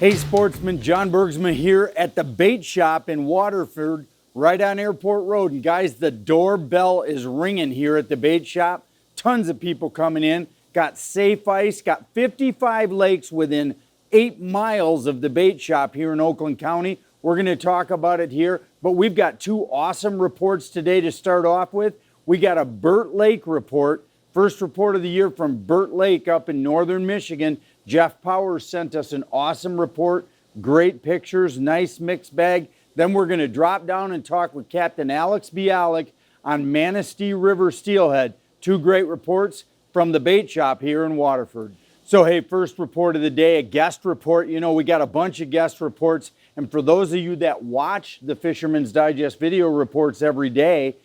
Hey sportsmen, John Bergsman here at the bait shop in Waterford, right on Airport Road. And guys, the doorbell is ringing here at the bait shop. Tons of people coming in. Got safe ice, got 55 lakes within 8 miles of the bait shop here in Oakland County. We're going to talk about it here, but we've got two awesome reports today to start off with. We got a Bert Lake report, first report of the year from Burt Lake up in northern Michigan. Jeff Powers sent us an awesome report, great pictures, nice mixed bag. Then we're going to drop down and talk with Captain Alex Bialik on Manistee River steelhead. Two great reports from the bait shop here in Waterford. So hey, first report of the day, a guest report. You know, we got a bunch of guest reports. And for those of you that watch the Fisherman's Digest video reports every day,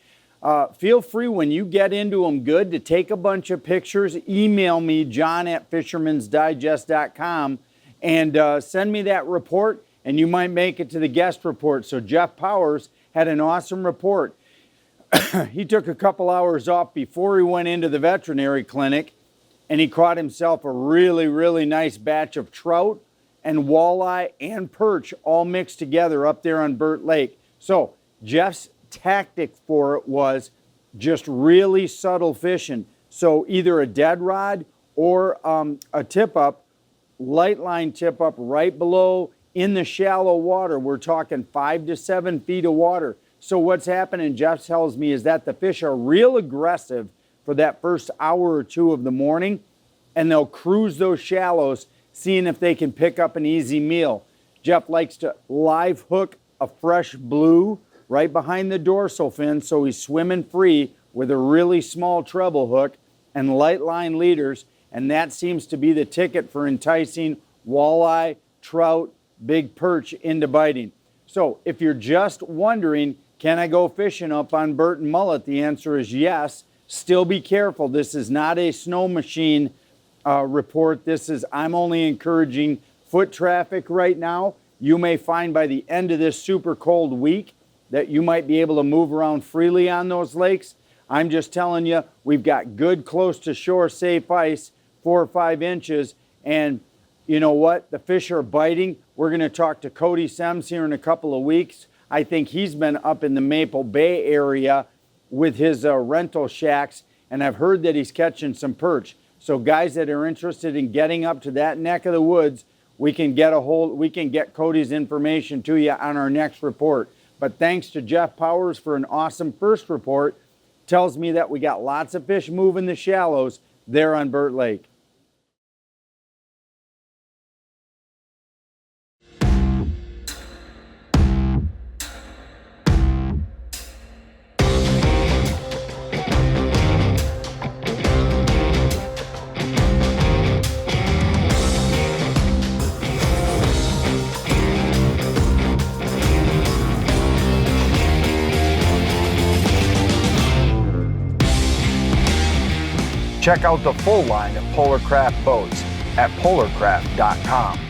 feel free when you get into them good to take a bunch of pictures. Email me, john@fishermansdigest.com, and send me that report, and you might make it to the guest report. So Jeff Powers had an awesome report. He took a couple hours off before he went into the veterinary clinic, and he caught himself a really nice batch of trout and walleye and perch all mixed together up there on Burt Lake. So Jeff's tactic for it was just really subtle fishing. So either a dead rod or a tip up, light line tip up right below in the shallow water. We're talking 5 to 7 feet of water. So what's happening, Jeff tells me, is that the fish are real aggressive for that first hour or two of the morning, and they'll cruise those shallows, seeing if they can pick up an easy meal. Jeff likes to live hook a fresh blue right behind the dorsal fin, so he's swimming free with a really small treble hook and light line leaders, and that seems to be the ticket for enticing walleye, trout, big perch into biting. So if you're just wondering, can I go fishing up on Burt and Mullet? The answer is yes. Still be careful. This is not a snow machine report. I'm only encouraging foot traffic right now. You may find by the end of this super cold week that you might be able to move around freely on those lakes. I'm just telling you, we've got good close to shore safe ice, 4 or 5 inches, and you know what? The fish are biting. We're going to talk to Cody Sems here in a couple of weeks. I think he's been up in the Maple Bay area with his rental shacks, and I've heard that he's catching some perch. So guys that are interested in getting up to that neck of the woods, we can get Cody's information to you on our next report. But thanks to Jeff Powers for an awesome first report. Tells me that we got lots of fish moving the shallows there on Burt Lake. Check out the full line of Polarcraft boats at polarcraft.com.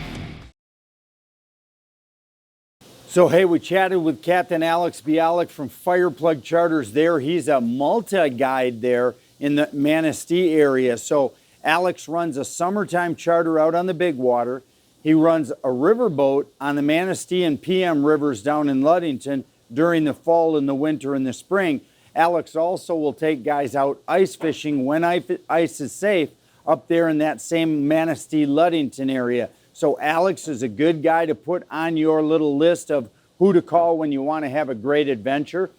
So hey, we chatted with Captain Alex Bialik from Fireplug Charters there. He's a multi-guide there in the Manistee area. So Alex runs a summertime charter out on the big water. He runs a riverboat on the Manistee and PM rivers down in Ludington during the fall and the winter and the spring. Alex also will take guys out ice fishing when ice is safe up there in that same Manistee Ludington area. So Alex is a good guy to put on your little list of who to call when you want to have a great adventure.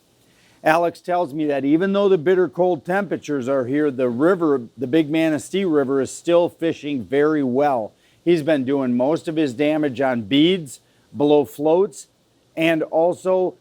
Alex tells me that even though the bitter cold temperatures are here, the river, the big Manistee River, is still fishing very well. He's been doing most of his damage on beads, below floats, and also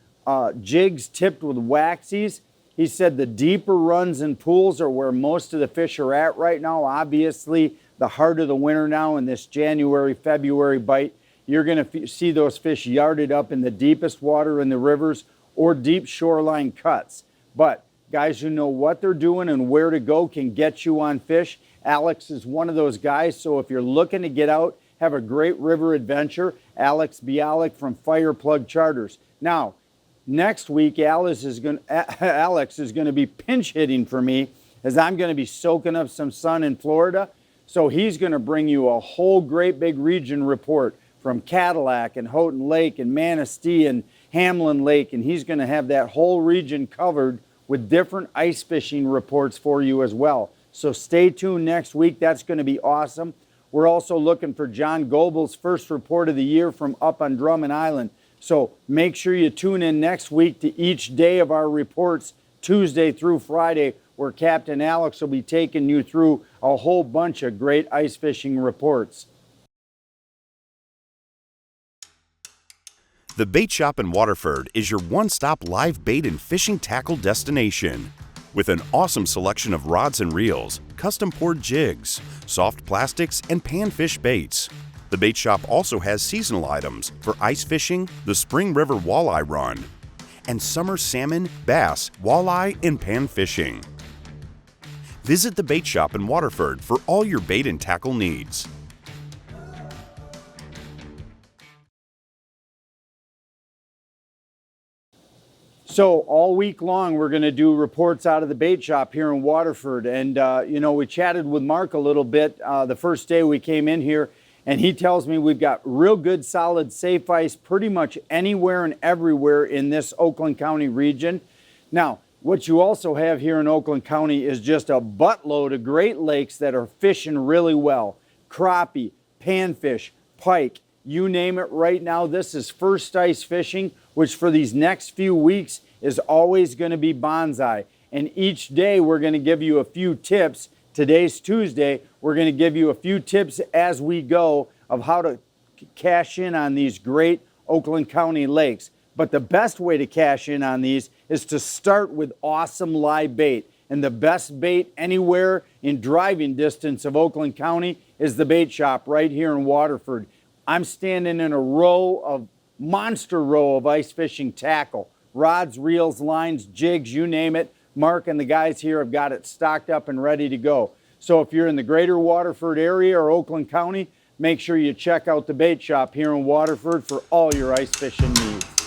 jigs tipped with waxies. He said the deeper runs and pools are where most of the fish are at right now. Obviously, the heart of the winter now in this January, February bite, you're going to see those fish yarded up in the deepest water in the rivers or deep shoreline cuts. But guys who know what they're doing and where to go can get you on fish. Alex is one of those guys, so if you're looking to get out, have a great river adventure, Alex Bialik from Fireplug Charters. Now, next week, Alex is going to be pinch hitting for me as I'm going to be soaking up some sun in Florida. So he's going to bring you a whole great big region report from Cadillac and Houghton Lake and Manistee and Hamlin Lake, and he's going to have that whole region covered with different ice fishing reports for you as well. So stay tuned next week. That's going to be awesome. We're also looking for John Goebel's first report of the year from up on Drummond Island. So make sure you tune in next week to each day of our reports, Tuesday through Friday, where Captain Alex will be taking you through a whole bunch of great ice fishing reports. The Bait Shop in Waterford is your one-stop live bait and fishing tackle destination. With an awesome selection of rods and reels, custom-poured jigs, soft plastics, and panfish baits. The Bait Shop also has seasonal items for ice fishing, the Spring River Walleye Run, and summer salmon, bass, walleye, and pan fishing. Visit the Bait Shop in Waterford for all your bait and tackle needs. So all week long, we're going to do reports out of the bait shop here in Waterford. And, we chatted with Mark a little bit the first day we came in here, and he tells me we've got real good, solid, safe ice pretty much anywhere and everywhere in this Oakland County region. Now, what you also have here in Oakland County is just a buttload of Great Lakes that are fishing really well. Crappie, panfish, pike, you name it. Right now, this is first ice fishing, which for these next few weeks is always going to be bonsai. And each day we're going to give you a few tips. Today's Tuesday. We're going to give you a few tips as we go of how to cash in on these great Oakland County lakes. But the best way to cash in on these is to start with awesome live bait. And the best bait anywhere in driving distance of Oakland County is the Bait Shop right here in Waterford. I'm standing in a monster row of ice fishing tackle. Rods, reels, lines, jigs, you name it. Mark and the guys here have got it stocked up and ready to go. So if you're in the greater Waterford area or Oakland County, make sure you check out the Bait Shop here in Waterford for all your ice fishing needs.